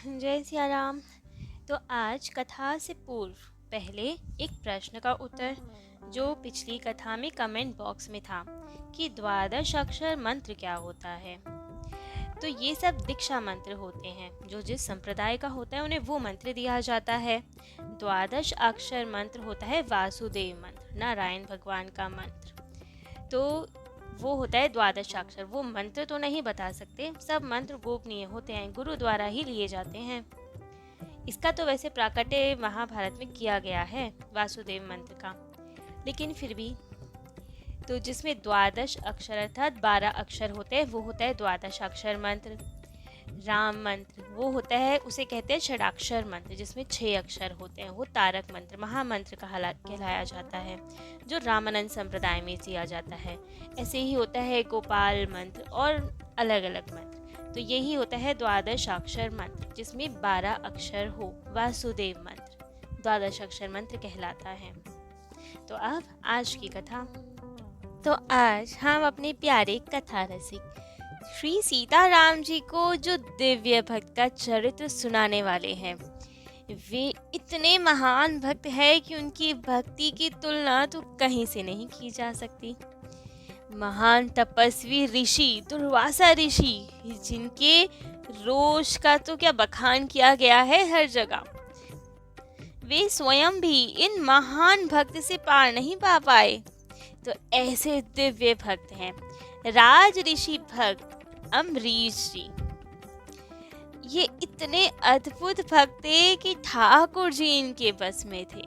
जय सिया राम। तो आज कथा से पूर्व पहले एक प्रश्न का उत्तर जो पिछली कथा में कमेंट बॉक्स में था कि द्वादश अक्षर मंत्र क्या होता है। तो ये सब दीक्षा मंत्र होते हैं, जो जिस संप्रदाय का होता है उन्हें वो मंत्र दिया जाता है। द्वादश अक्षर मंत्र होता है वासुदेव मंत्र, नारायण भगवान का मंत्र। तो वो होता है द्वादश अक्षर। वो मंत्र तो नहीं बता सकते, सब मंत्र गोपनीय होते हैं, गुरु द्वारा ही लिए जाते हैं। इसका तो वैसे प्राकट्य महाभारत में किया गया है वासुदेव मंत्र का, लेकिन फिर भी तो जिसमें द्वादश अक्षर अर्थात 12 अक्षर होते हैं वो होता है द्वादश अक्षर मंत्र। राम मंत्र वो होता है, उसे कहते हैं षडाक्षर मंत्र, जिसमें 6 अक्षर होते हैं, वो तारक मंत्र महामंत्र कहलाया जाता है, जो रामानंद संप्रदाय में दिया जाता है। ऐसे ही होता है गोपाल मंत्र और अलग अलग मंत्र। तो यही होता है द्वादश अक्षर मंत्र, जिसमें 12 अक्षर हो। वासुदेव मंत्र द्वादश अक्षर मंत्र कहलाता है। तो अब आज की कथा। तो आज हम अपने प्यारे कथा रसिक श्री सीताराम जी को जो दिव्य भक्त का चरित्र सुनाने वाले हैं। वे इतने महान भक्त हैं कि उनकी भक्ति की तुलना तो कहीं से नहीं की जा सकती। महान तपस्वी ऋषि दुर्वासा ऋषि, जिनके रोष का तो क्या बखान किया गया है हर जगह, वे स्वयं भी इन महान भक्त से पार नहीं पा पाए। तो ऐसे दिव्य भक्त हैं राज ऋषि भक्त अम्बरीश जी। ये इतने अद्भुत भक्त थे कि ठाकुर जी इनके बस में थे,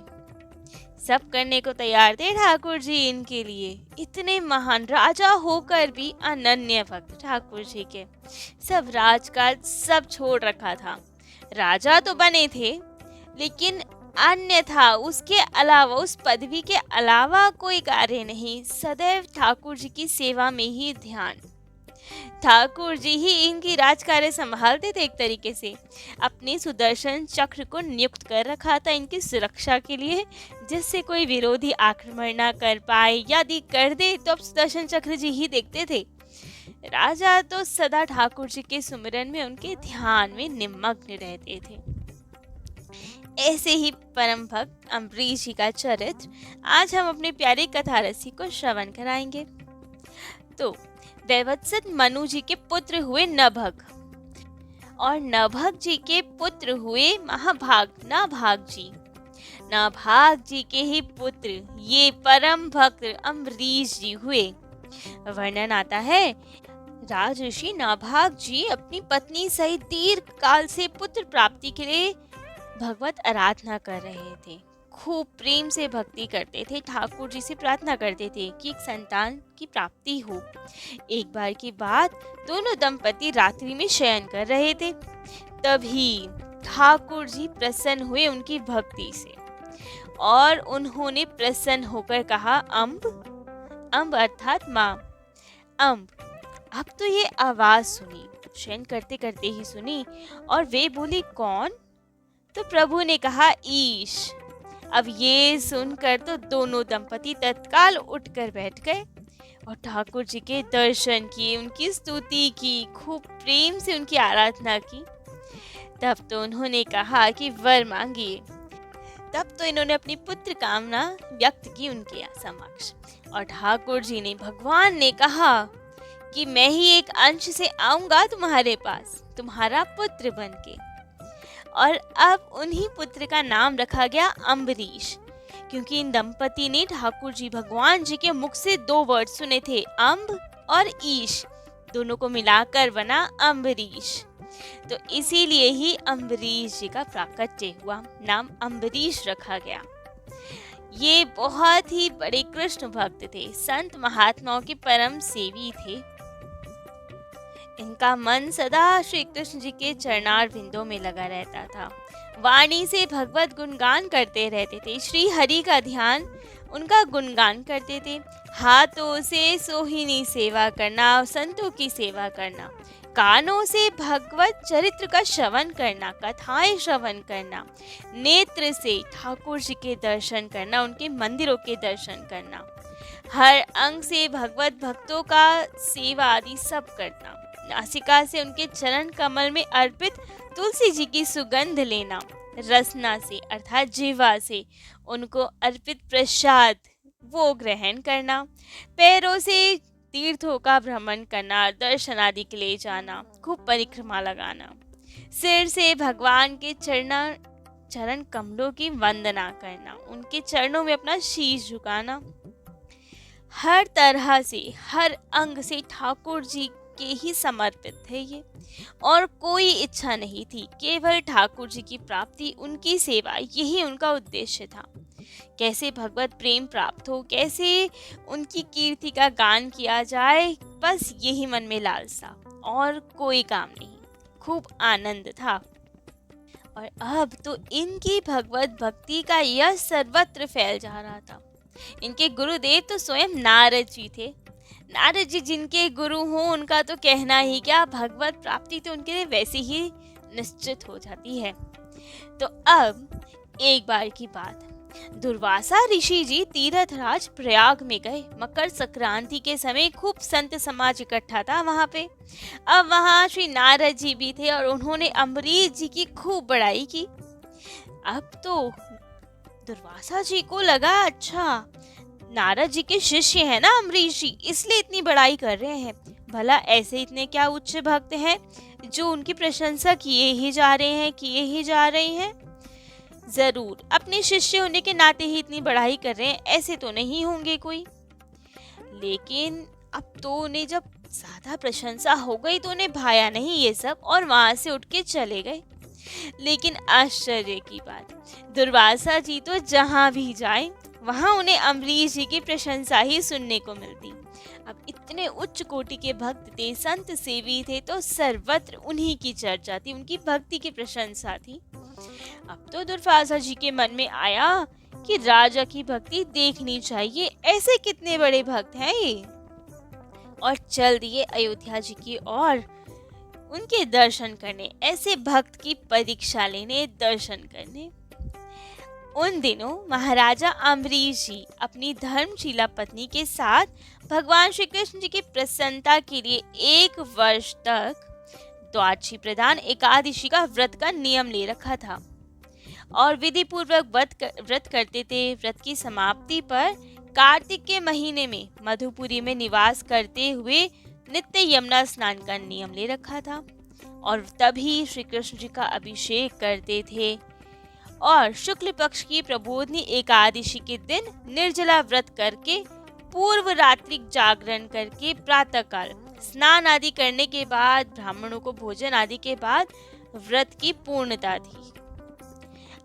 सब करने को तैयार थे ठाकुर जी इनके लिए। इतने महान राजा होकर भी अनन्य भक्त ठाकुर जी के। सब राजकाज सब छोड़ रखा था, राजा तो बने थे लेकिन अन्य था, उसके अलावा उस पदवी के अलावा कोई कार्य नहीं। सदैव ठाकुर जी की सेवा में ही ध्यान। ठाकुर जी ही इनकी राजकार्य संभालते थे एक तरीके से। अपने सुदर्शन चक्र को नियुक्त कर रखा था इनकी सुरक्षा के लिए, जिससे कोई विरोधी आक्रमण ना कर पाए। यदि कर दे तो अब सुदर्शन चक्र जी ही देखते थे। राजा तो सदा ठाकुर जी के सुमिरन में उनके ध्यान में निमग्न रहते थे। ऐसे ही परम भक्त अम्बरीश जी का चरित्र आज हम अपने प्यारे कथा रसी को श्रवण कराएंगे। तो वैवत्सत मनु जी के पुत्र हुए नभग, और नभग जी के पुत्र हुए महाभाग नाभाग जी। नाभाग जी के ही पुत्र ये परम भक्त अम्बरीश जी हुए। वर्णन आता है, राजऋषि नाभाग जी अपनी पत्नी सहित दीर्घ काल से पुत्र प्राप्ति के लिए भगवत आराधना कर रहे थे। खूब प्रेम से भक्ति करते थे, ठाकुर जी से प्रार्थना करते थे कि एक संतान की प्राप्ति हो। एक बार की बात, दोनों दंपति रात्रि में शयन कर रहे थे, तभी ठाकुर जी प्रसन्न हुए उनकी भक्ति से, और उन्होंने प्रसन्न होकर कहा, अम्ब। अम्ब अर्थात माँ। अम्ब। अब तो ये आवाज सुनी, शयन करते करते ही सुनी, और वे बोली, कौन? तो प्रभु ने कहा, ईश। अब ये सुनकर तो दोनों दंपति तत्काल उठकर बैठ गए और ठाकुर जी के दर्शन किए, उनकी स्तुति की, खूब प्रेम से उनकी आराधना की। तब तो उन्होंने कहा कि वर मांगिए। तब तो इन्होंने अपनी पुत्र कामना व्यक्त की उनके समक्ष, और ठाकुर जी ने, भगवान ने कहा कि मैं ही एक अंश से आऊंगा तुम्हारे पास, तुम्हारा पुत्र बनके। और अब उन्हीं पुत्र का नाम रखा गया अम्बरीश, क्योंकि इन दंपति ने ठाकुर जी भगवान जी के मुख से 2 वर्ड सुने थे, अम्ब और ईश, दोनों को मिलाकर बना अम्बरीश। तो इसीलिए ही अम्बरीश जी का प्राकट्य हुआ, नाम अम्बरीश रखा गया। ये बहुत ही बड़े कृष्ण भक्त थे, संत महात्माओं के परम सेवी थे। इनका मन सदा श्री कृष्ण जी के चरणार बिंदों में लगा रहता था। वाणी से भगवत गुणगान करते रहते थे, श्री हरि का ध्यान, उनका गुणगान करते थे। हाथों से सोहिनी सेवा करना, संतों की सेवा करना, कानों से भगवत चरित्र का श्रवण करना, कथाएं श्रवण करना, नेत्र से ठाकुर जी के दर्शन करना, उनके मंदिरों के दर्शन करना, हर अंग से भगवत भक्तों का सेवा आदि सब करना, नासिका से उनके चरण कमल में अर्पित तुलसी जी की सुगंध लेना, रसना से अर्थात जीवा से उनको अर्पित प्रसाद वो ग्रहण करना, पैरों से तीर्थों का भ्रमण करना, दर्शन आदि के लिए जाना, खूब परिक्रमा लगाना, सिर से भगवान के चरण कमलों की वंदना करना, उनके चरणों में अपना शीश झुकाना, हर तरह से हर अंग से ठाकुर जी के ही समर्पित थे ये, और कोई इच्छा नहीं थी, केवल ठाकुर जी की प्राप्ति, उनकी सेवा, यही उनका उद्देश्य था। कैसे भगवत प्रेम प्राप्त हो, कैसे उनकी कीर्ति का गान किया जाए, बस यही मन में लालसा, और कोई काम नहीं, खूब आनंद था। और अब तो इनकी भगवत भक्ति का यश सर्वत्र फैल जा रहा था। इनके गुरुदेव तो स्वयं नारद जी थे। नारद जी जिनके गुरु हों, उनका तो कहना ही क्या, भगवत प्राप्ति तो उनके लिए वैसे ही निश्चित हो जाती है। तो अब एक बार की बात, दुर्वासा ऋषि जी तीर्थराज प्रयाग में गए। मकर संक्रांति के समय खूब संत समाज इकट्ठा था वहां पे। अब वहां श्री नारद जी भी थे और उन्होंने अम्बरीश जी की खूब बड़ाई की। अब तो दुर्वासा जी को लगा, अच्छा नारद जी के शिष्य हैं ना अम्बरीश जी, इसलिए इतनी बड़ाई कर रहे हैं। भला ऐसे इतने क्या उच्च भक्त हैं जो उनकी प्रशंसा किए ही जा रहे हैं। जरूर अपने शिष्य होने के नाते ही इतनी बढ़ाई कर रहे हैं, ऐसे तो नहीं होंगे कोई। लेकिन अब तो उन्हें जब ज्यादा प्रशंसा हो गई तो उन्हें भाया नहीं ये सब, और वहां से उठ के चले गए। लेकिन आश्चर्य की बात, दुर्वासा जी तो जहां भी जाए वहां उन्हें अम्बरीश जी की प्रशंसा ही सुनने को मिलती। अब इतने उच्च कोटि के भक्त थे, संत सेवी थे, तो सर्वत्र उन्हीं की चर्चा थी, उनकी भक्ति की प्रशंसा थी। अब तो दुर्वासा जी के मन में आया कि राजा की भक्ति देखनी चाहिए, ऐसे कितने बड़े भक्त हैं ये, और चल दिए अयोध्या जी की ओर उनके दर्शन करने, ऐसे भक्त की परीक्षा लेने, दर्शन करने। उन दिनों महाराजा अम्बरीश जी अपनी धर्मशीला पत्नी के साथ भगवान श्री कृष्ण जी की प्रसन्नता के लिए 1 वर्ष तक द्वादशी प्रधान एकादशी का व्रत का नियम ले रखा था और विधि पूर्वक व्रत करते थे। व्रत की समाप्ति पर कार्तिक के महीने में मधुपुरी में निवास करते हुए नित्य यमुना स्नान का नियम ले रखा था और तभी श्री कृष्ण जी का अभिषेक करते थे। और शुक्ल पक्ष की प्रबोधनी एकादशी के दिन निर्जला व्रत करके पूर्व रात्रि जागरण करके प्रातः काल स्नान आदि करने के बाद ब्राह्मणों को भोजन आदि के बाद व्रत की पूर्णता थी।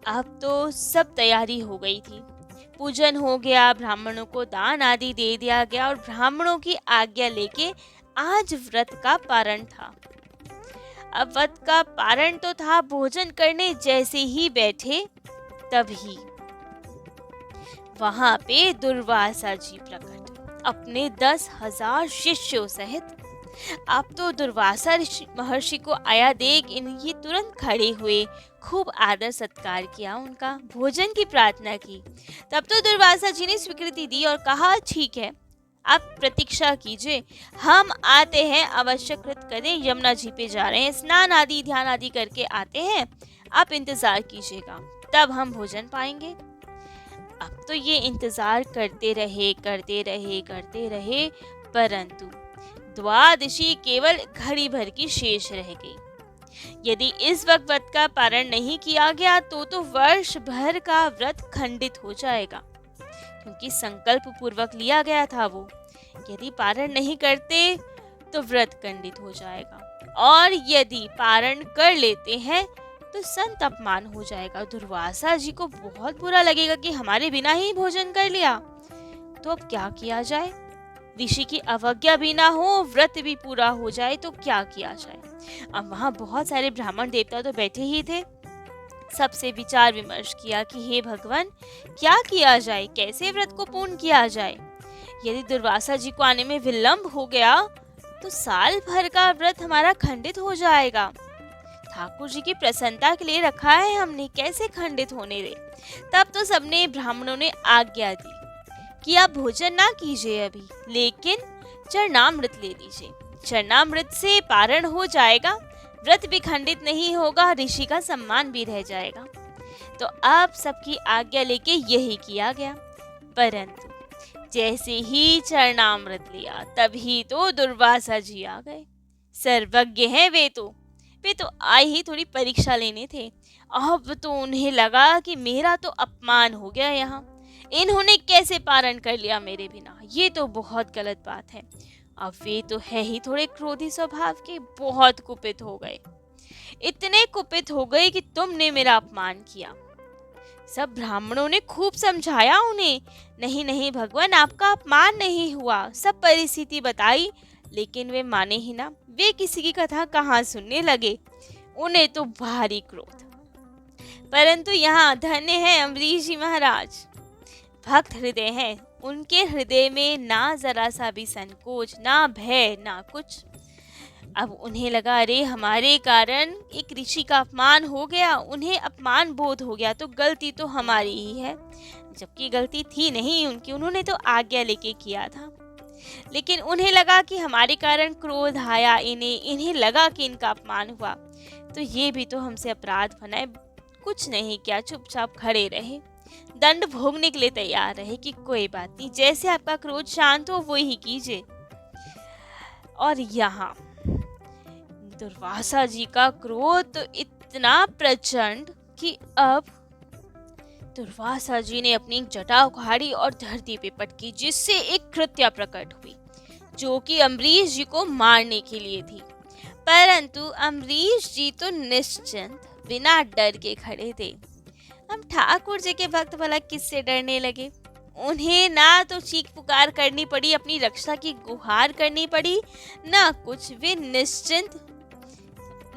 अब तो सब तैयारी हो गई थी, पूजन हो गया, ब्राह्मणों को दान आदि दे दिया गया और ब्राह्मणों की आज्ञा लेके आज व्रत का पारण था। अब व्रत का पारण तो था, भोजन करने जैसे ही बैठे तभी वहां पे दुर्वासा जी प्रकट अपने 10,000 शिष्यों सहित। अब तो दुर्वासा महर्षि को आया देख इन्हें तुरंत खड़े हुए, खूब आदर सत्कार किया, उनका भोजन की प्रार्थना की। तब तो दुर्वासा जी ने स्वीकृति दी और कहा, ठीक है, आप प्रतीक्षा कीजिए, हम आते हैं, अवश्य कृत करें, यमुना जी पे जा रहे हैं, स्नान आदि ध्यान आदि करके आते हैं, आप इंतजार कीजिएगा, तब हम भोजन पाएंगे। अब तो ये इंतजार करते रहे, परंतु द्वादशी केवल घड़ी भर की शेष रह गई। यदि इस वक्त व्रत का पारण नहीं किया गया तो वर्ष भर का व्रत खंडित हो जाएगा, क्योंकि संकल्प पूर्वक लिया गया था वो। यदि पारण नहीं करते तो व्रत खंडित हो जाएगा, और यदि पारण कर लेते हैं तो संत अपमान हो जाएगा। दुर्वासा जी को बहुत बुरा लगेगा कि हमारे बिना ही भोजन कर लिया। तो अब क्या किया जाए? ऋषि की अवज्ञा भी ना हो, व्रत भी पूरा हो जाए, तो क्या किया जाए? अब वहाँ बहुत सारे ब्राह्मण देवता तो बैठे ही थे। सबसे विचार विमर्श किया कि हे भगवान, क्या किया जाए, कैसे व्रत को पूर्ण किया जाए। यदि दुर्वासा जी को आने में विलंब हो गया तो साल भर का व्रत हमारा खंडित हो जाएगा। ठाकुर जी की प्रसन्नता के लिए रखा है हमने, कैसे खंडित होने दे। तब तो सबने ब्राह्मणों ने आज्ञा दी कि आप भोजन ना कीजिए अभी, लेकिन चरणामृत ले लीजिए, चरणामृत से पारण हो जाएगा, व्रत भी खंडित नहीं होगा, ऋषि का सम्मान भी रह जाएगा। तो अब सबकी आज्ञा लेके यही किया गया। परंतु जैसे ही चरणामृत लिया तभी तो दुर्वासा जी आ गए। सर्वज्ञ हैं वे तो आए ही थोड़ी परीक्षा लेने थे। अब तो उन्हें लगा कि मेरा तो अपमान हो गया यहाँ, इन्होंने कैसे पारण कर लिया मेरे बिना, ये तो बहुत गलत बात है। अब वे तो है ही थोड़े क्रोधी स्वभाव के, बहुत कुपित हो गए। इतने कुपित हो गए कि तुमने मेरा अपमान किया। सब ब्राह्मणों ने खूब समझाया उन्हें, नहीं नहीं भगवान, आपका अपमान नहीं हुआ, सब परिस्थिति बताई, लेकिन वे माने ही ना। वे किसी की कथा कहाँ सुनने लगे, उन्हें तो भारी क्रोध। परंतु यहाँ धन्य है अम्बरीश जी महाराज, भक्त हृदय हैं। उनके हृदय में ना जरा सा भी संकोच, ना भय, ना कुछ। अब उन्हें लगा, अरे हमारे कारण एक ऋषि का अपमान हो गया, उन्हें अपमान बोध हो गया, तो गलती तो हमारी ही है, जबकि गलती थी नहीं उनकी, उन्होंने तो आज्ञा लेके किया था। लेकिन उन्हें लगा कि हमारे कारण क्रोध आया, इन्हें लगा कि इनका अपमान हुआ, तो ये भी तो हमसे अपराध बनाए। कुछ नहीं किया, चुपचाप खड़े रहे, दंड भोगने के लिए तैयार रहे कि कोई बात नहीं, जैसे आपका क्रोध शांत हो वो ही कीजिए। और यहाँ दुर्वासा जी का क्रोध तो इतना प्रचंड कि अब दुर्वासा जी ने अपनी जटा उखाड़ी और धरती पे पटकी, जिससे एक कृत्या प्रकट हुई जो कि अम्बरीश जी को मारने के लिए थी। परंतु अम्बरीश जी तो निश्चिंत बिना डर के खड़े थे। अब ठाकुर जी के भक्त भला किससे डरने लगे? उन्हें ना तो चीख पुकार करनी पड़ी, अपनी रक्षा की गुहार करनी पड़ी, ना कुछ। वे निश्चिंत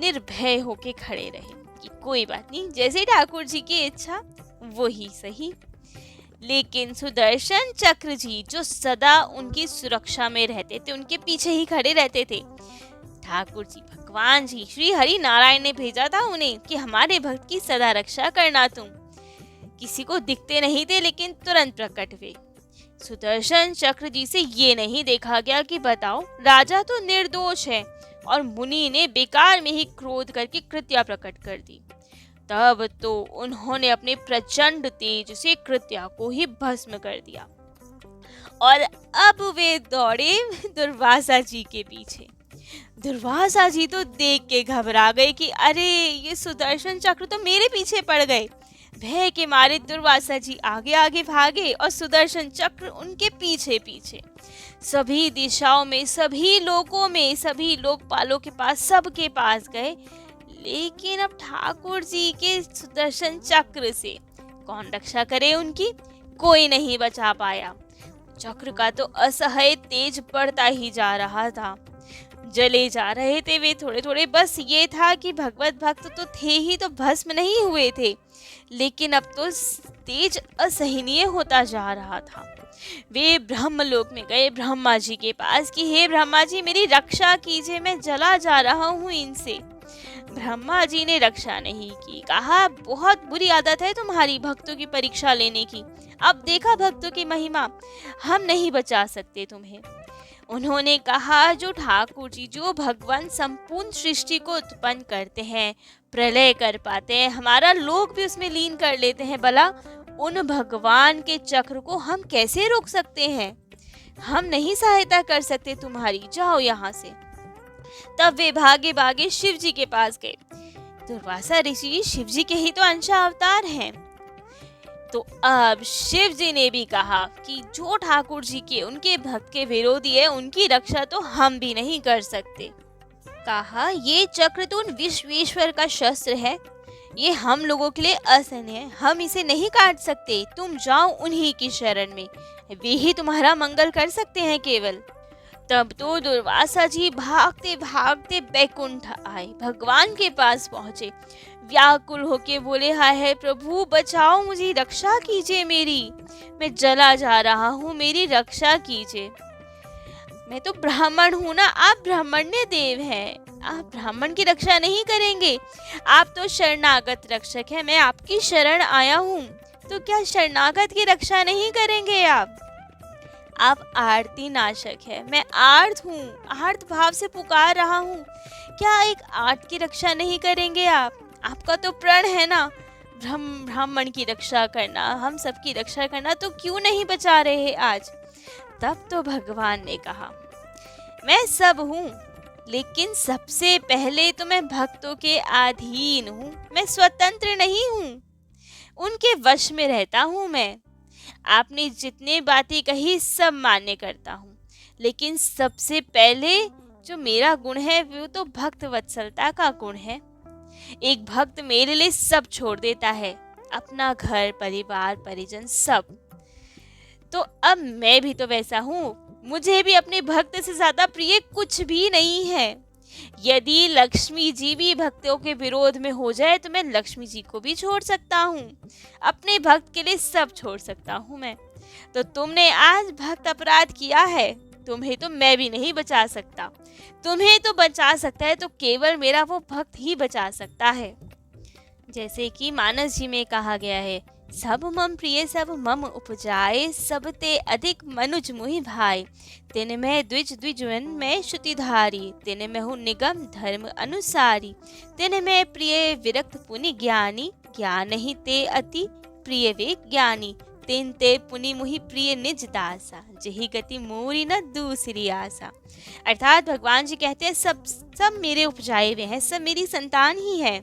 निर्भय होके खड़े रहे कि कोई बात नहीं, जैसे ठाकुर जी की इच्छा वो ही सही। लेकिन सुदर्शन चक्र जी जो सदा उनकी सुरक्षा में रहते थे, उनके पीछे ही खड़े रहते थे। ठाकुर जी, भगवान जी, श्री हरि नारायण ने भेजा था उन्हें कि हमारे भक्त की सदा रक्षा करना। तुम किसी को दिखते नहीं थे, लेकिन तुरंत प्रकट हुए। सुदर्शन चक्र जी से ये नहीं देखा गया कि बताओ, राजा तो निर्दोष है और मुनि ने बेकार में ही क्रोध करके कृत्या प्रकट कर दी। तब तो उन्होंने अपने प्रचंड तेज से कृत्या को ही भस्म कर दिया और अब वे दौड़े दुर्वासा जी के पीछे। दुर्वासा जी तो देख के घबरा गए कि अरे ये सुदर्शन चक्र तो मेरे पीछे पड़ गए। भय के मारे दुर्वासा जी आगे आगे भागे और सुदर्शन चक्र उनके पीछे पीछे। सभी दिशाओं में, सभी लोकों में, सभी लोकपालों के पास, सबके पास गए। लेकिन अब ठाकुर जी के सुदर्शन चक्र से कौन रक्षा करे उनकी? कोई नहीं बचा पाया। चक्र का तो असह्य तेज बढ़ता ही जा रहा था, जले जा रहे थे वे थोड़े थोड़े। बस ये था कि भगवत भक्त तो थे ही, तो भस्म नहीं हुए थे, लेकिन अब तो तेज असहनीय होता जा रहा था। वे ब्रह्मलोक में गए ब्रह्मा जी के पास कि हे ब्रह्मा जी, मेरी रक्षा कीजिए, मैं जला जा रहा हूँ इनसे। ब्रह्मा जी ने रक्षा नहीं की, कहा बहुत बुरी आदत है तुम्हारी भक्तों की परीक्षा लेने की। अब देखा भक्तों की महिमा, हम नहीं बचा सकते तुम्हें। उन्होंने कहा जो ठाकुर जी, जो भगवान संपूर्ण सृष्टि को उत्पन्न करते हैं, प्रलय कर पाते हैं, हमारा लोक भी उसमें लीन कर लेते हैं, भला उन भगवान के चक्र को हम कैसे रोक सकते हैं? हम नहीं सहायता कर सकते तुम्हारी, जाओ यहाँ से। तब वे भागे भागे शिव जी के पास गए। दुर्वासा ऋषि शिव जी के ही तो अंशा अवतार हैं। तो अब शिव जी ने भी कहा कि जो ठाकुर जी के, उनके भक्त के विरोधी है, उनकी रक्षा तो हम भी नहीं कर सकते। कहा ये चक्र तो उन विश्वेश्वर का शस्त्र है, ये हम लोगों के लिए असह्य है, हम इसे नहीं काट सकते। तुम जाओ उन्हीं की शरण में, वे ही तुम्हारा मंगल कर सकते हैं केवल। तब तो दुर्वासा जी भागते भागते बैकुंठ आए, भगवान के पास पहुंचे, व्याकुल होके बोले, हाय है प्रभु, बचाओ मुझे, रक्षा कीजिए मेरी, मैं जला जा रहा हूँ, मेरी रक्षा कीजिए। मैं तो ब्राह्मण हूँ ना, आप ब्राह्मण्य देव हैं, आप ब्राह्मण की रक्षा नहीं करेंगे। आप तो शरणागत रक्षक हैं, मैं आपकी शरण आया हूँ, तो क्या शरणागत की रक्षा नहीं करेंगे आप? आप आरती नाशक है, मैं आर्त हूँ, आर्त भाव से पुकार रहा हूँ। क्या एक आर्त की रक्षा नहीं करेंगे आप? आपका तो प्रण है ना ब्राह्मण की रक्षा करना, हम सबकी रक्षा करना, तो क्यों नहीं बचा रहे आज? तब तो भगवान ने कहा, मैं सब हूँ, लेकिन सबसे पहले तो मैं भक्तों के अधीन हूँ, मैं स्वतंत्र नहीं हूँ, उनके वश में रहता हूँ मैं। आपने जितने बातें कही सब मान्य करता हूँ, लेकिन सबसे पहले जो मेरा गुण है वो तो भक्त वत्सलता का गुण है। एक भक्त मेरे लिए सब छोड़ देता है, अपना घर परिवार परिजन सब। तो अब मैं भी तो वैसा हूँ, मुझे भी अपने भक्त से ज्यादा प्रिय कुछ भी नहीं है। यदि लक्ष्मी जी भी भक्तों के विरोध में हो जाए तो मैं लक्ष्मी जी को भी छोड़ सकता हूँ, अपने भक्त के लिए सब छोड़ सकता हूँ मैं। तो तुमने आज भक्त अपराध किया है, तुम्हें तो मैं भी नहीं बचा सकता। तुम्हें तो बचा सकता है तो केवल मेरा वो भक्त ही बचा सकता है। जैसे कि मानस जी में कहा गया है, सब मम प्रिय सब मम उपजाए, सब ते अधिक मनुज मुहि भाई। तिन में द्विज द्विजवन में श्रुतिधारी, तिन में हूँ निगम धर्म अनुसारी। तिन में प्रिय विरक्त पुनि ज्ञानी, ज्ञान ही ते अति प्रिय वे ज्ञानी। तिन ते पुनि मुहि प्रिय निज दासा, जही गति मोरी न दूसरी आशा। अर्थात भगवान जी कहते हैं सब सब मेरे उपजाए हुए हैं, सब मेरी संतान ही है,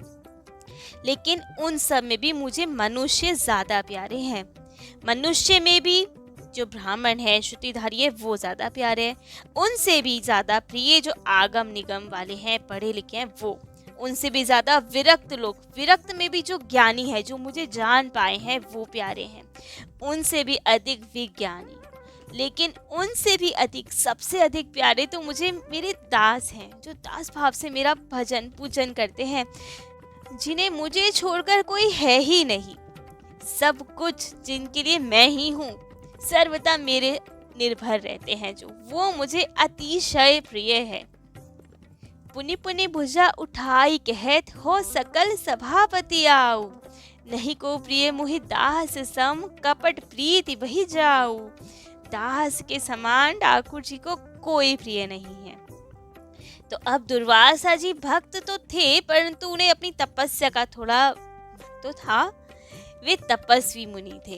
लेकिन उन सब में भी मुझे मनुष्य ज्यादा प्यारे हैं। मनुष्य में भी जो ब्राह्मण है श्रुतिधारी है वो ज्यादा प्यारे हैं, उनसे भी ज्यादा प्रिय जो आगम निगम वाले हैं पढ़े लिखे हैं वो, उनसे भी ज्यादा विरक्त लोग, विरक्त में भी जो ज्ञानी है जो मुझे जान पाए हैं वो प्यारे हैं, उनसे भी अधिक विज्ञानी, लेकिन उनसे भी अधिक सबसे अधिक प्यारे तो मुझे मेरे दास हैं, जो दास भाव से मेरा भजन पूजन करते हैं, जिन्हें मुझे छोड़कर कोई है ही नहीं। सब कुछ जिनके लिए मैं ही हूँ, सर्वदा मेरे निर्भर रहते हैं, जो वो मुझे अतिशय प्रिय है। पुनि पुनि भुजा उठाई कहत, हो सकल सभापति आओ। नहीं को प्रिय मुहि दास सम, कपट प्रीति बही जाऊ। दास के समान ठाकुर जी को कोई प्रिय नहीं है। तो अब दुर्वासा जी भक्त तो थे, परंतु उन्हें अपनी तपस्या का थोड़ा तो था, वे तपस्वी मुनि थे।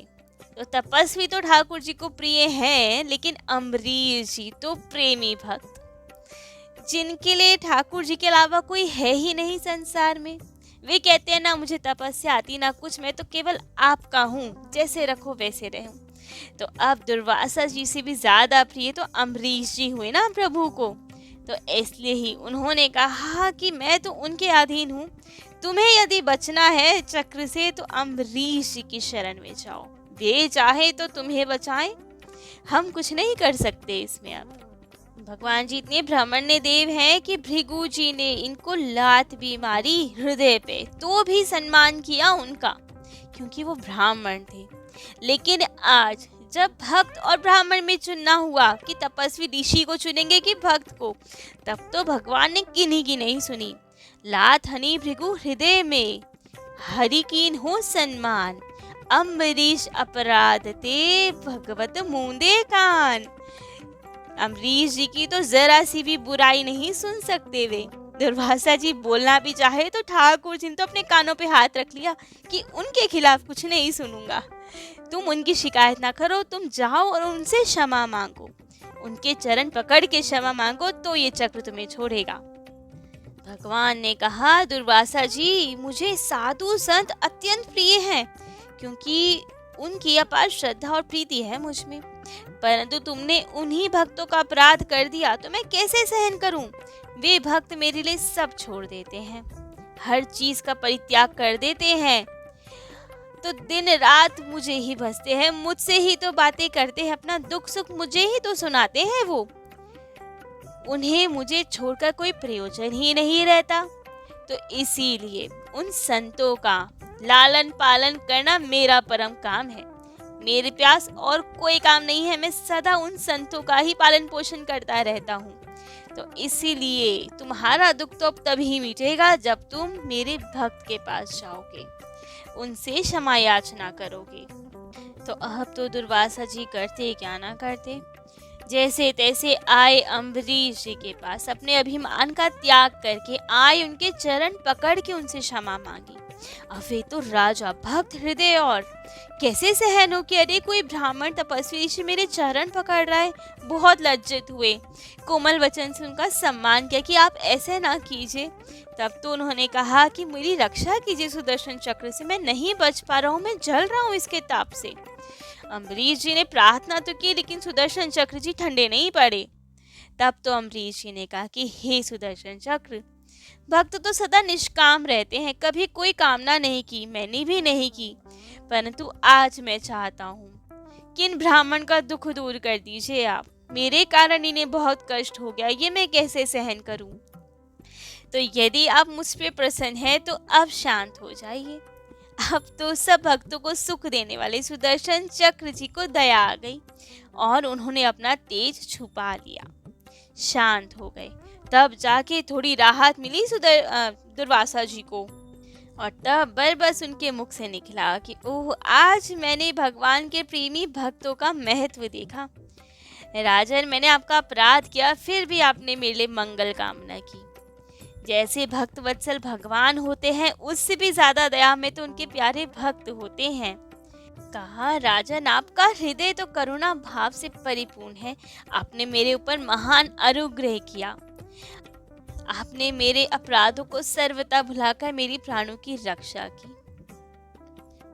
तो तपस्वी तो ठाकुर जी को प्रिय हैं, लेकिन अम्बरीश जी तो प्रेमी भक्त, जिनके लिए ठाकुर जी के अलावा कोई है ही नहीं संसार में। वे कहते हैं ना मुझे तपस्या आती ना कुछ, मैं तो केवल आपका हूँ, जैसे रखो वैसे रहूं। तो अब दुर्वासा जी से भी ज्यादा प्रिय तो अम्बरीश जी हुए ना प्रभु को। तो इसलिए ही उन्होंने कहा कि मैं तो उनके अधीन हूँ, तुम्हें यदि बचना है चक्र से तो अम्बरीश जी की शरण में जाओ, वे चाहे तो तुम्हें बचाएं, हम कुछ नहीं कर सकते इसमें। अब भगवान जी इतने ब्राह्मण्य देव हैं कि भृगु जी ने इनको लात भी मारी हृदय पे, तो भी सम्मान किया उनका, क्योंकि वो ब्राह्मण थे। लेकिन आज जब भक्त और ब्राह्मण में चुनना हुआ कि तपस्वी ऋषि को चुनेंगे कि भक्त को, तब तो भगवान ने किन्हीं की नहीं सुनी। लात हनी भृगु हृदय में, हरि कीन हो सम्मान। अम्बरीश अपराध ते भगवत मूंदे कान। अम्बरीश जी की तो जरा सी भी बुराई नहीं सुन सकते वे। दुर्वासा जी बोलना भी चाहे तो ठाकुर जी ने तो अपने कानों पे हाथ रख लिया कि उनके खिलाफ कुछ नहीं सुनूंगा। तुम उनकी शिकायत ना करो, तुम जाओ और उनसे क्षमा मांगो, उनके चरण पकड़ के क्षमा मांगो तो ये चक्र तुम्हें छोड़ेगा। भगवान ने कहा, दुर्वासा जी मुझे साधु संत अत्यंत प्रिय हैं, क्योंकि उनकी अपार श्रद्धा और प्रीति है मुझ में, परंतु तुमने उन्हीं भक्तों का अपराध कर दिया तो मैं कैसे सहन करूं। वे भक्त मेरे लिए सब छोड़ देते हैं, हर चीज का परित्याग कर देते हैं, तो दिन रात मुझे ही भजते हैं, मुझसे ही तो बातें करते हैं, अपना दुख सुख मुझे ही तो सुनाते हैं वो। उन्हें मुझे छोड़कर कोई प्रयोजन ही नहीं रहता। तो इसीलिए उन संतों का लालन पालन करना मेरा परम काम है, मेरे प्यास और कोई काम नहीं है, मैं सदा उन संतों का ही पालन पोषण करता रहता हूँ। तो इसीलिए तुम्हारा दुख तो अब तभी मिटेगा जब तुम मेरे भक्त के पास जाओगे, उनसे क्षमा याचना करोगे। तो अब तो दुर्वासा जी करते क्या ना करते, जैसे तैसे आए अम्बरीश जी के पास, अपने अभिमान का त्याग करके आए, उनके चरण पकड़ के उनसे क्षमा मांगी। अब वे तो राजा भक्त हृदय, और कैसे सहन हो कि अरे कोई ब्राह्मण तपस्वी ऋषि मेरे चरण पकड़ रहा है। बहुत लज्जित हुए, कोमल वचन से उनका सम्मान किया कि आप ऐसे ना कीजिए। तब तो उन्होंने कहा कि मेरी रक्षा कीजिए सुदर्शन चक्र से, मैं नहीं बच पा रहा हूँ, मैं जल रहा हूँ इसके ताप से। अम्बरीश जी ने प्रार्थना तो की, लेकिन सुदर्शन चक्र जी ठंडे नहीं पड़े। तब तो अम्बरीश जी ने कहा कि हे सुदर्शन चक्र, भक्त तो सदा निष्काम रहते हैं, कभी कोई कामना नहीं की, मैंने भी नहीं की, परंतु आज मैं चाहता हूँ कि इन ब्राह्मण का दुख दूर कर दीजिए आप। मेरे कारण इन्हें बहुत कष्ट हो गया, ये मैं कैसे सहन करूं। तो यदि आप मुझ पे प्रसन्न हैं तो अब शांत हो जाइए। अब तो सब भक्तों को सुख देने वाले सुदर्शन चक्र जी को दया आ गई और उन्होंने अपना तेज छुपा लिया, शांत हो गए। तब जाके थोड़ी राहत मिली दुर्वासा जी को, और तब बस उनके मुख से निकला कि ओह, आज मैंने भगवान के प्रेमी भक्तों का महत्व देखा। राजन, मैंने आपका अपराध किया, फिर भी आपने मेरे लिए मंगल कामना की। जैसे भक्त वत्सल भगवान होते हैं, उससे भी ज्यादा दया में तो उनके प्यारे भक्त होते हैं। कहा, राजन, आपका हृदय तो करुणा भाव से परिपूर्ण है। आपने मेरे ऊपर महान अनुग्रह किया। आपने मेरे अपराधों को सर्वथा भुलाकर मेरी प्राणों की रक्षा की,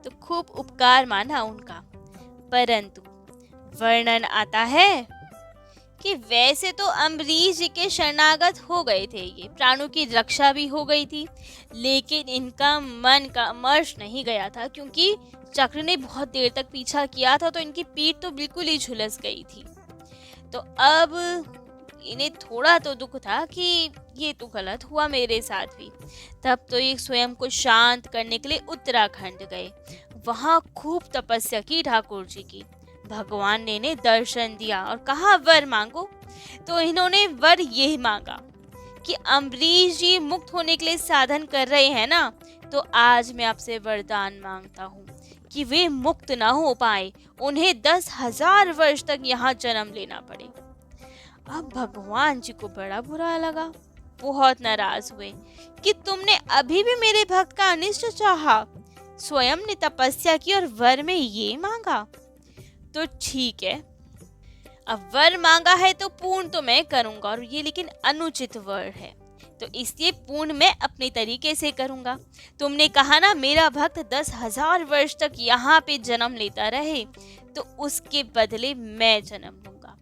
तो खूब उपकार माना उनका। परंतु वर्णन आता है कि वैसे तो अम्बरीश जी के शरणागत हो गए थे, ये प्राणों की रक्षा भी हो गई थी, लेकिन इनका मन का मर्श नहीं गया था, क्योंकि चक्र ने बहुत देर तक पीछा किया था, तो इनकी पीठ तो बिल्कुल ही झुलस गई थी। तो अब इन्हें थोड़ा तो दुख था कि ये तो गलत हुआ मेरे साथ भी। तब तो ये स्वयं को शांत करने के लिए उत्तराखंड गए। वहाँ खूब तपस्या की ठाकुर जी की। भगवान ने इन्हें दर्शन दिया और कहा, वर मांगो। तो इन्होंने वर ये मांगा कि अम्बरीश जी मुक्त होने के लिए साधन कर रहे हैं ना, तो आज मैं आपसे वरदान मांगता हूँ कि वे मुक्त ना हो पाए, उन्हें 10,000 वर्ष तक यहाँ जन्म लेना पड़े। अब भगवान जी को बड़ा बुरा लगा, बहुत नाराज हुए कि तुमने अभी भी मेरे भक्त का अनिष्ट चाहा, स्वयं ने तपस्या की और वर में ये मांगा। तो ठीक है, अब वर मांगा है तो पूर्ण तो मैं करूंगा, और ये लेकिन अनुचित वर है, तो इसलिए पूर्ण मैं अपने तरीके से करूंगा। तुमने कहा ना मेरा भक्त 10,000 वर्ष तक यहाँ पे जन्म लेता रहे, तो उसके बदले मैं जन्म लूंगा।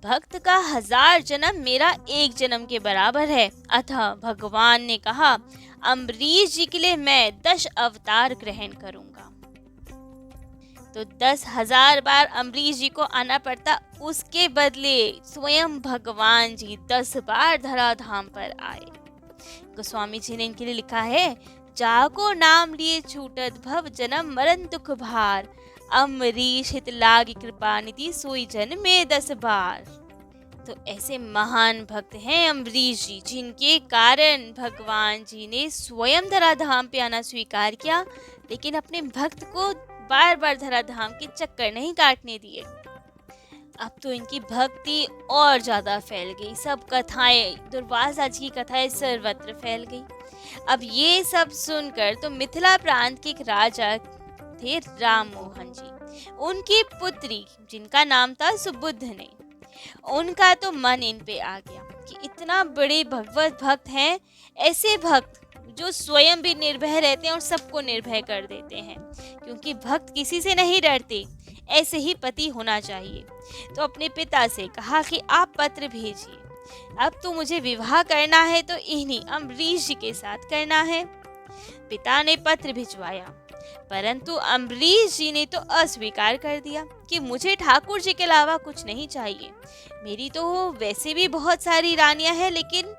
भक्त का 1000 जन्म मेरा एक जन्म के बराबर है। अतः भगवान ने कहा, अम्बरीश जी के लिए मैं 10 अवतार ग्रहण करूंगा। तो 10,000 बार अम्बरीश जी को आना पड़ता, उसके बदले स्वयं भगवान जी 10 बार धराधाम पर आए। गोस्वामी जी ने इनके लिए लिखा है, जाको नाम लिए छूटत भव जन्म मरण दुख भार, अम्बरीश हित लाग कृपा निधि सोई जन में 10 बार। तो ऐसे महान भक्त हैं अम्बरीश जी, जिनके कारण भगवान जी ने स्वयं धराधाम पे आना स्वीकार किया, लेकिन अपने भक्त को बार बार धराधाम के चक्कर नहीं काटने दिए। अब तो इनकी भक्ति और ज्यादा फैल गई, सब कथाएं, दुर्वासा जी की कथाएं सर्वत्र फैल गई। अब ये सब सुनकर तो मिथिला प्रांत के एक राजा थे राम मोहन जी, उनकी पुत्री जिनका नाम था सुबुद्धने, उनका तो मन इन पे आ गया कि इतना बड़े भगवत भक्त हैं, ऐसे भक्त जो स्वयं भी निर्भय रहते हैं और सबको निर्भय कर देते हैं, क्योंकि भक्त किसी से नहीं डरते, ऐसे ही पति होना चाहिए। तो अपने पिता से कहा कि आप पत्र भेजिए, अब तो मुझे विवाह करना है तो इन्हीं अम्बरीश जी के साथ करना है। पिता ने पत्र भिजवाया, परंतु अम्बरीश जी ने तो अस्वीकार कर दिया कि मुझे ठाकुर जी के अलावा कुछ नहीं चाहिए, मेरी तो वैसे भी बहुत सारी रानियां हैं, लेकिन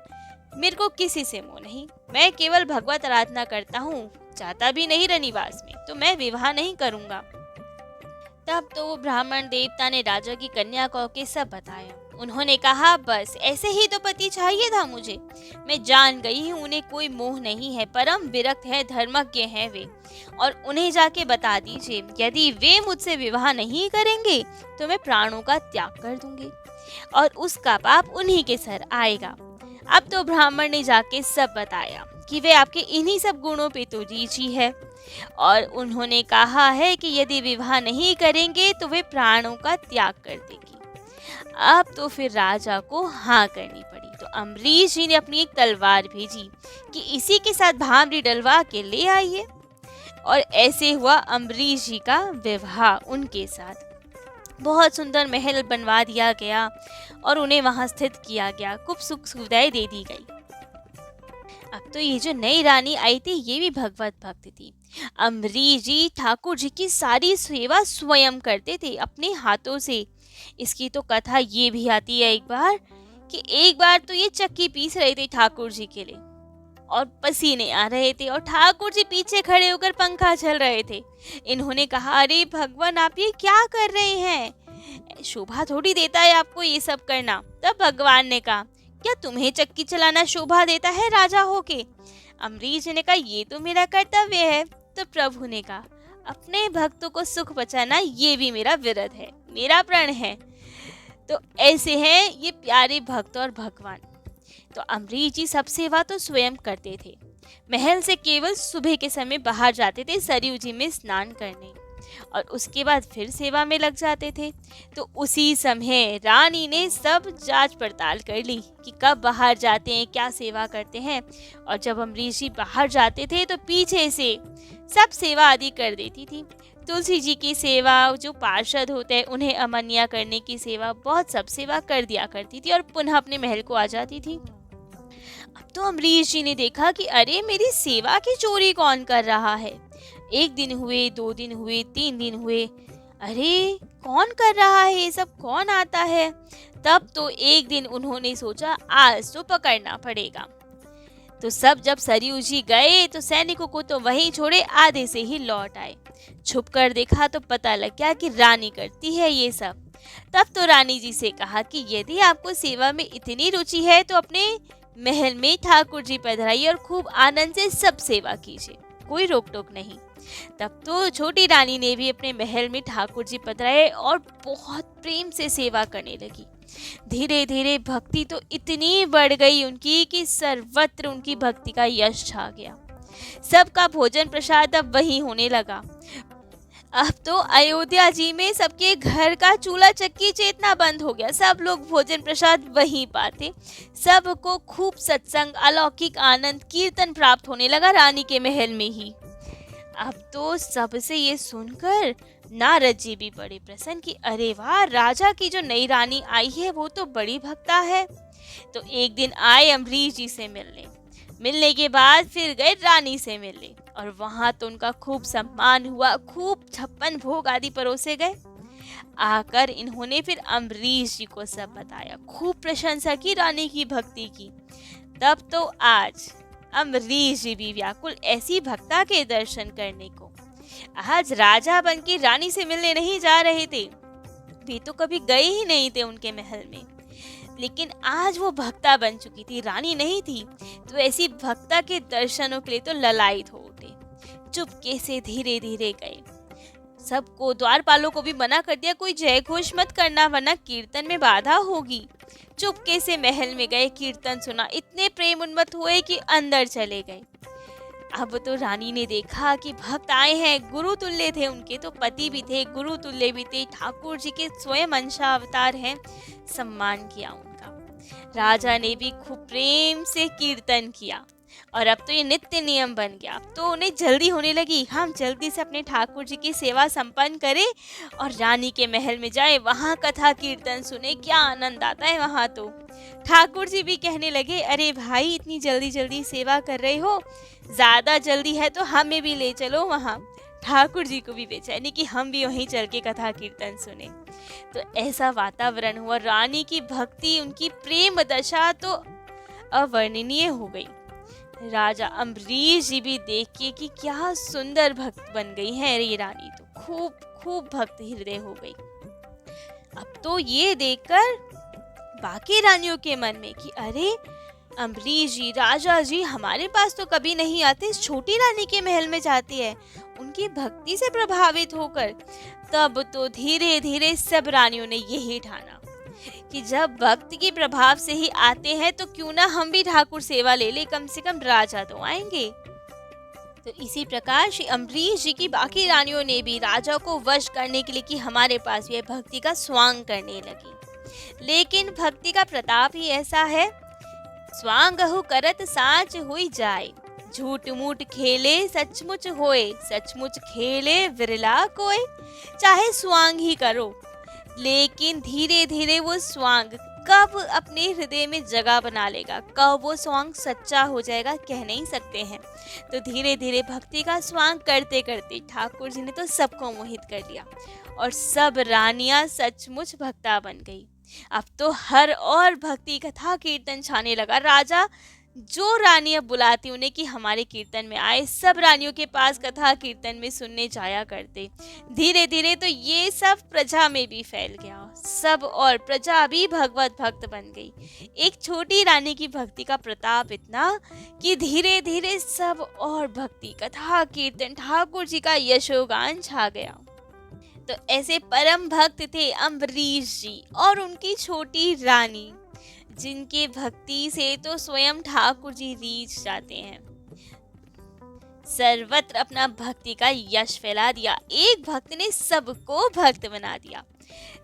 मेरे को किसी से मोह नहीं, मैं केवल भगवत आराधना करता हूँ, चाहता भी नहीं रनिवास में, तो मैं विवाह नहीं करूँगा। तब तो वो ब्राह्मण देवता ने राजा की कन्या को के सब बताया। उन्होंने कहा, बस ऐसे ही तो पति चाहिए था मुझे, मैं जान गई हूँ उन्हें कोई मोह नहीं है, परम विरक्त है, धर्मज्ञ हैं वे, और उन्हें जाके बता दीजिए यदि वे मुझसे विवाह नहीं करेंगे तो मैं प्राणों का त्याग कर दूंगी। और उसका पाप उन्हीं के सर आएगा। अब तो ब्राह्मण ने जाके सब बताया कि वे आपके इन्हीं सब गुणों पे तो रीझी है, और उन्होंने कहा है कि यदि विवाह नहीं करेंगे तो वे प्राणों का त्याग कर देगी। अब तो फिर राजा को हाँ करनी पड़ी। तो अम्बरीश जी ने अपनी एक तलवार भेजी कि इसी के साथ भामरी डलवा के ले आइए, और ऐसे हुआ अम्बरीश जी का विवाह उनके साथ। बहुत सुंदर महल बनवा दिया गया और उन्हें वहां स्थित किया गया, खूब सुख सुविधाएं दे दी गई। अब तो ये जो नई रानी आई थी ये भी भगवत भक्त थी। अम्बरीश जी ठाकुर जी की सारी सेवा स्वयं करते थे अपने हाथों से। इसकी तो कथा ये भी आती है एक बार तो ये चक्की पीस रहे थे ठाकुर जी के लिए, और पसीने आ रहे थे और ठाकुर जी पीछे खड़े होकर पंखा चल रहे थे। इन्होंने कहा, अरे भगवान आप ये क्या कर रहे हैं, शोभा थोड़ी देता है आपको ये सब करना। तब भगवान ने कहा, क्या तुम्हें चक्की चलाना शोभा देता है राजा होके? अम्बरीश जी ने कहा, ये तो मेरा कर्तव्य है। तो प्रभु ने कहा, अपने भक्तों को सुख पहुंचाना ये भी मेरा विरत है, मेरा प्रण है। तो ऐसे हैं ये प्यारे भक्त और भगवान। तो अम्बरीश जी सब सेवा तो स्वयं करते थे। महल से केवल सुबह के समय बाहर जाते थे सरयू जी में स्नान करने, और उसके बाद फिर सेवा में लग जाते थे। तो उसी समय रानी ने सब जांच पड़ताल कर ली कि कब बाहर जाते हैं, क्या सेवा करते हैं। और जब अम्बरीश जी बाहर जाते थे तो पीछे से सब सेवा आदि कर देती थी। तुलसी जी की सेवा, जो पार्षद होते हैं उन्हें अमन्या करने की सेवा, बहुत सब सेवा कर दिया करती थी और पुनः अपने महल को आ जाती थी। अब तो अम्बरीश जी ने देखा कि अरे मेरी सेवा की चोरी कौन कर रहा है। 1 दिन हुए, 2 दिन हुए, 3 दिन हुए, अरे कौन कर रहा है ये सब, कौन आता है। तब तो एक दिन उन्होंने सोचा आज तो पकड़ना पड़ेगा। तो सब जब सरयू जी गए तो सैनिकों को तो वहीं छोड़े, आधे से ही लौट आए। छुप कर देखा तो पता लग गया कि रानी करती है ये सब। तब तो रानी जी से कहा कि यदि आपको सेवा में इतनी रुचि है तो अपने महल में ठाकुर जी पधराइए और खूब आनंद से सब सेवा कीजिए, कोई रोक टोक नहीं। तब तो छोटी रानी ने भी अपने महल में ठाकुर जी पधराए और बहुत प्रेम से सेवा करने लगी। धीरे धीरे भक्ति तो इतनी बढ़ गई उनकी कि सर्वत्र उनकी भक्ति का यश छा गया। सबका भोजन प्रसाद अब वही होने लगा। अब तो अयोध्या जी में सबके घर का चूल्हा चक्की चेतना बंद हो गया, सब लोग भोजन प्रसाद वहीं पाते। सबको खूब सत्संग, अलौकिक आनंद, कीर्तन प्राप्त होने लगा रानी के महल में ही। अब तो सबसे ये सुनकर नारद जी भी बड़े प्रसन्न कि अरे वाह, राजा की जो नई रानी आई है वो तो बड़ी भक्ता है। तो एक दिन आए अम्बरीश जी से मिलने के बाद फिर गए रानी से मिलने, और वहां तो उनका खूब सम्मान हुआ, खूब 56 भोग आदि परोसे गए। आकर इन्होंने फिर अम्बरीश जी को सब बताया, खूब प्रशंसा की रानी की भक्ति की। तब तो आज अम्बरीश जी भी व्याकुल ऐसी भक्ता के दर्शन करने को। आज राजा बन के रानी से मिलने नहीं जा रहे थे, वे तो कभी गए ही नहीं थे उनके महल में, लेकिन आज वो भक्ता बन चुकी थी, रानी नहीं थी। तो ऐसी भक्ता के दर्शनों के लिए तो ललायत हो उठे। चुपके से धीरे धीरे गए, सबको, द्वारपालों को भी मना कर दिया कोई जय घोष मत करना वरना कीर्तन में बाधा होगी। चुपके से महल में गए, कीर्तन सुना, इतने प्रेम उन्मत्त हुए कि अंदर चले गए। अब तो रानी ने देखा कि भक्त आए हैं, गुरु तुल्य थे, उनके तो पति भी थे, गुरु तुल्य भी थे, ठाकुर जी के स्वयं अंशा अवतार हैं, सम्मान किया उनका। राजा ने भी खूब प्रेम से कीर्तन किया, और अब तो ये नित्य नियम बन गया। अब तो उन्हें जल्दी होने लगी, हम जल्दी से अपने ठाकुर जी की सेवा संपन्न करें और रानी के महल में जाए, वहाँ कथा कीर्तन सुने, क्या आनंद आता है वहाँ तो। ठाकुर जी भी कहने लगे, अरे भाई इतनी जल्दी जल्दी सेवा कर रहे हो, ज़्यादा जल्दी है तो हमें भी ले चलो वहाँ। ठाकुर जी को भी बेचैनी कि हम भी वहीं चल के कथा कीर्तन सुने। तो ऐसा वातावरण हुआ, रानी की भक्ति, उनकी प्रेम दशा तो अवर्णनीय हो गई। राजा अम्बरीश जी भी देख के कि क्या सुंदर भक्त बन गई है ये रानी, तो खूब खूब भक्त हृदय हो गई। अब तो ये देखकर बाकी रानियों के मन में कि अरे अम्बरीश जी, राजा जी हमारे पास तो कभी नहीं आते, इस छोटी रानी के महल में जाती है, उनकी भक्ति से प्रभावित होकर। तब तो धीरे धीरे सब रानियों ने यही ठाना कि जब भक्त के प्रभाव से ही आते हैं तो क्यों ना हम भी ठाकुर सेवा ले ले, कम से कम राजा तो आएंगे। तो इसी प्रकार श्री अम्बरीश जी की बाकी रानियों ने भी राजा को वश करने के लिए कि हमारे पास भी भक्ति का स्वांग करने लगी। लेकिन भक्ति का प्रताप ही ऐसा है, स्वांगहु करत साच हुई जाए, झूठ मूठ खेले सचमुच होए, सचमुच खेले विरला कोय। चाहे स्वांग ही करो, लेकिन धीरे धीरे वो स्वांग कब अपने हृदय में जगह बना लेगा, कब वो स्वांग सच्चा हो जाएगा, कह नहीं सकते हैं। तो धीरे धीरे भक्ति का स्वांग करते करते ठाकुर जी ने तो सबको मोहित कर लिया और सब रानियां सचमुच भक्ता बन गई। अब तो हर और भक्ति कथा कीर्तन छाने लगा। राजा जो रानियां बुलाती उन्हें कि हमारे कीर्तन में आए, सब रानियों के पास कथा कीर्तन में सुनने जाया करते। धीरे धीरे तो ये सब प्रजा में भी फैल गया, सब और प्रजा भी भगवत भक्त बन गई। एक छोटी रानी की भक्ति का प्रताप इतना कि धीरे धीरे सब और भक्ति कथा कीर्तन ठाकुर जी का यशोगान छा गया। तो ऐसे परम भक्त थे अम्बरीश जी और उनकी छोटी रानी, जिनके भक्ति से तो स्वयं ठाकुर जी रीझ जाते हैं। सर्वत्र अपना भक्ति का यश फैला दिया, एक भक्त ने सबको भक्त बना दिया।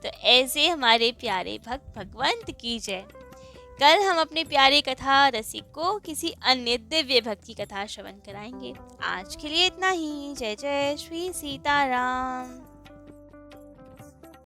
तो ऐसे हमारे प्यारे भक्त भगवंत की जय। कल हम अपने प्यारे कथा रसिक को किसी अन्य दिव्य भक्ति कथा श्रवण कराएंगे। आज के लिए इतना ही। जय जय श्री सीताराम।